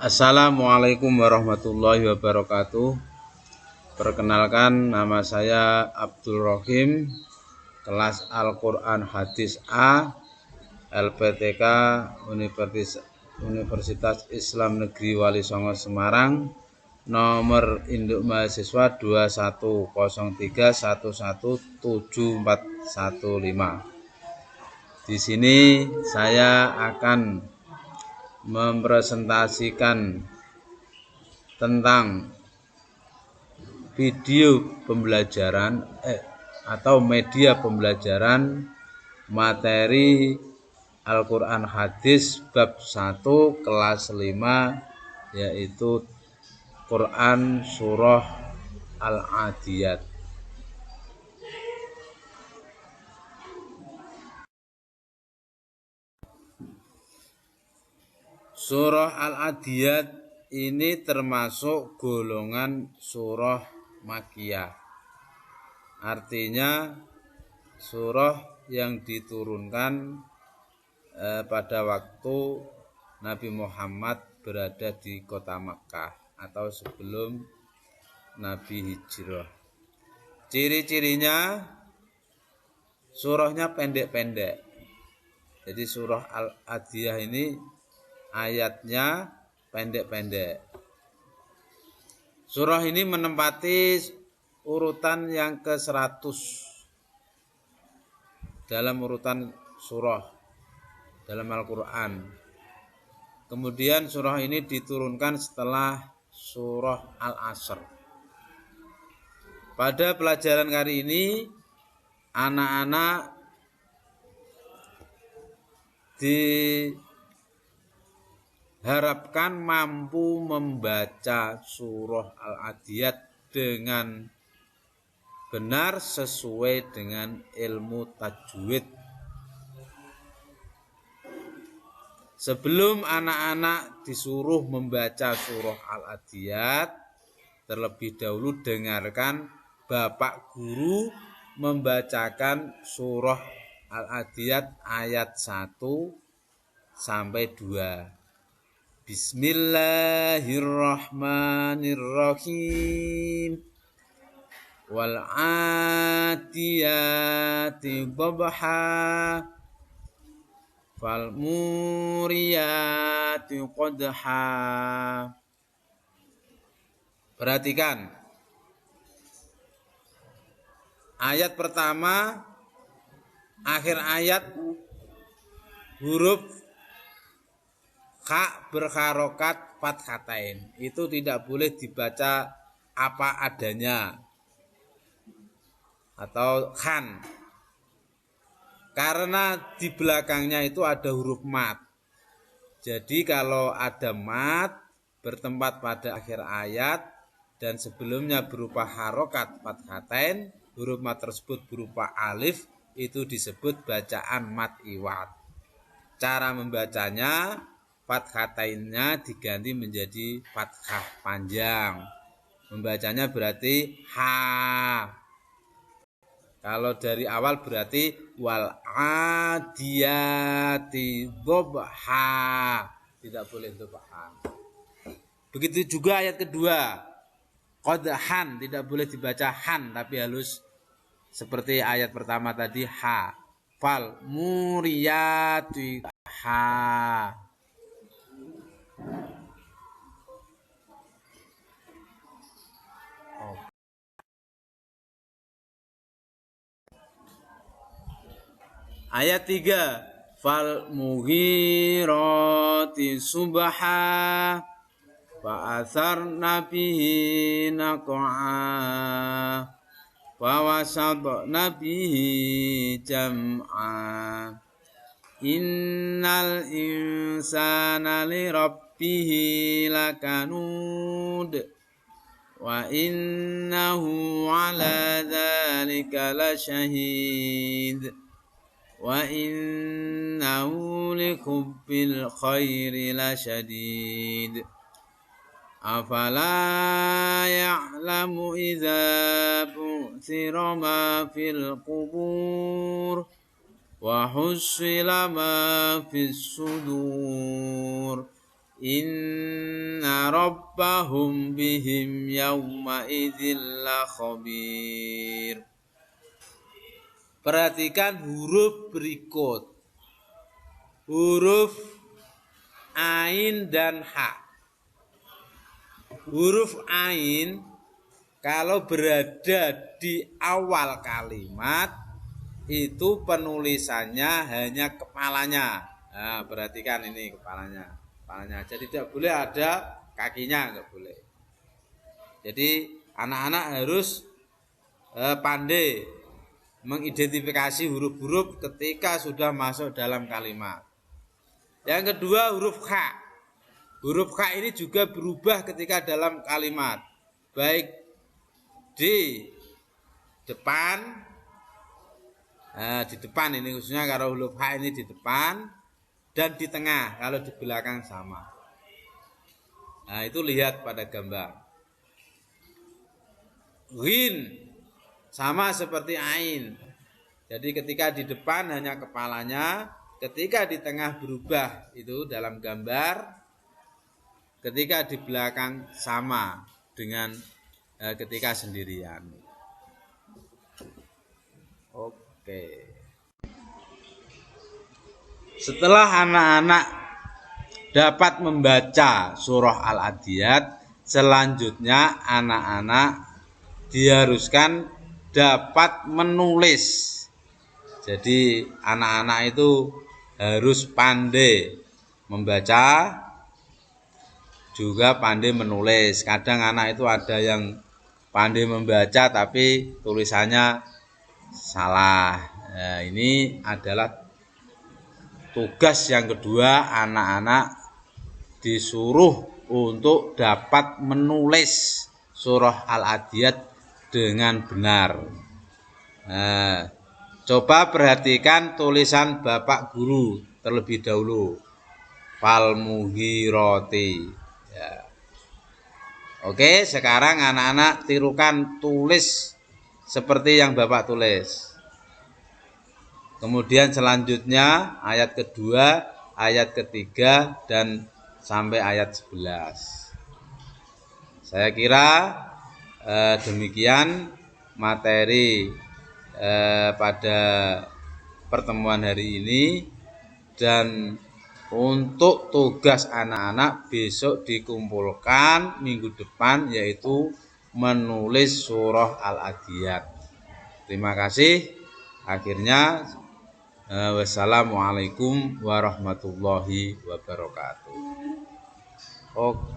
Assalamualaikum warahmatullahi wabarakatuh. Perkenalkan, nama saya Abdul Rohim, kelas Al-Quran Hadis A, LPTK Universitas Islam Negeri Wali Songo Semarang, nomor induk mahasiswa 2103117415. Di sini saya akan mempresentasikan tentang video pembelajaran atau media pembelajaran materi Al-Quran Hadis bab 1 kelas 5, yaitu Quran Surah Al-Adiyat. Surah Al-Adiyat ini termasuk golongan surah Makkiyah. Artinya surah yang diturunkan pada waktu Nabi Muhammad berada di kota Makkah atau sebelum Nabi hijrah. Ciri-cirinya surahnya pendek-pendek. Jadi surah Al-Adiyah ini ayatnya pendek-pendek. Surah ini menempati urutan yang ke-100 dalam urutan surah dalam Al-Quran. Kemudian surah ini diturunkan setelah surah Al-Asr. Pada pelajaran kali ini, anak-anak diharapkan mampu membaca surah Al-Adiyat dengan benar sesuai dengan ilmu tajwid. Sebelum anak-anak disuruh membaca surah Al-Adiyat, terlebih dahulu dengarkan Bapak Guru membacakan surah Al-Adiyat ayat 1 sampai 2. Bismillahirrahmanirrahim. Wal 'adiyati dhabha fal muriyati qadha. Perhatikan ayat pertama, akhir ayat huruf kha berharokat fathatain. Itu tidak boleh dibaca apa adanya atau khan, karena di belakangnya itu ada huruf mat. Jadi kalau ada mat bertempat pada akhir ayat dan sebelumnya berupa harokat fathatain, huruf mat tersebut berupa alif, itu disebut bacaan mat iwad. Cara membacanya, fathatainnya diganti menjadi fathah panjang. Membacanya berarti ha. Kalau dari awal berarti wal 'adiyati dhabha. Tidak boleh dhabha. Begitu juga ayat kedua. Qadhan, tidak boleh dibaca han tapi halus seperti ayat pertama tadi ha. Fal muriyati ha. Ayat 3, fal mughirati subha fa atharna bihi naq'a wa wasatna bihi jam'a innal insana li rabbihi lakanud wa innahu ala dzalika lasyahid wa innahu likubbil khairi lasyadid afala ya'lamu idza bu'thira ma fil qubur wa hussila ma fis sudur إن inna rabbahum bihim yawma idzil khabir. Perhatikan huruf berikut. Huruf ain dan ha. Huruf ain kalau berada di awal kalimat itu penulisannya hanya kepalanya. Nah, perhatikan ini kepalanya aja, tidak boleh ada kakinya, enggak boleh. Jadi anak-anak harus pandai mengidentifikasi huruf-huruf ketika sudah masuk dalam kalimat. Yang kedua huruf kha. Huruf kha ini juga berubah ketika dalam kalimat, baik di depan, di depan ini khususnya kalau huruf kha ini di depan, dan di tengah, kalau di belakang sama. Nah, itu lihat pada gambar. Ghin sama seperti ain. Jadi ketika di depan hanya kepalanya, ketika di tengah berubah itu dalam gambar, ketika di belakang sama dengan ketika sendirian. Oke. Setelah anak-anak dapat membaca surah Al-Adiyat, selanjutnya anak-anak diharuskan dapat menulis. Jadi anak-anak itu harus pandai membaca, juga pandai menulis. Kadang anak itu ada yang pandai membaca tapi tulisannya salah. Nah, ini adalah tugas yang kedua, anak-anak disuruh untuk dapat menulis surah Al-Adiyat dengan benar. Nah, coba perhatikan tulisan Bapak Guru terlebih dahulu. Fal mughirati. Ya. Oke, sekarang anak-anak tirukan tulis seperti yang Bapak tulis. Kemudian selanjutnya ayat kedua, ayat ketiga, dan sampai ayat 11. Saya kira demikian materi pada pertemuan hari ini, dan untuk tugas anak-anak besok dikumpulkan minggu depan, yaitu menulis surah Al-Adiyat. Terima kasih. Akhirnya wassalamualaikum warahmatullahi wabarakatuh. Oke.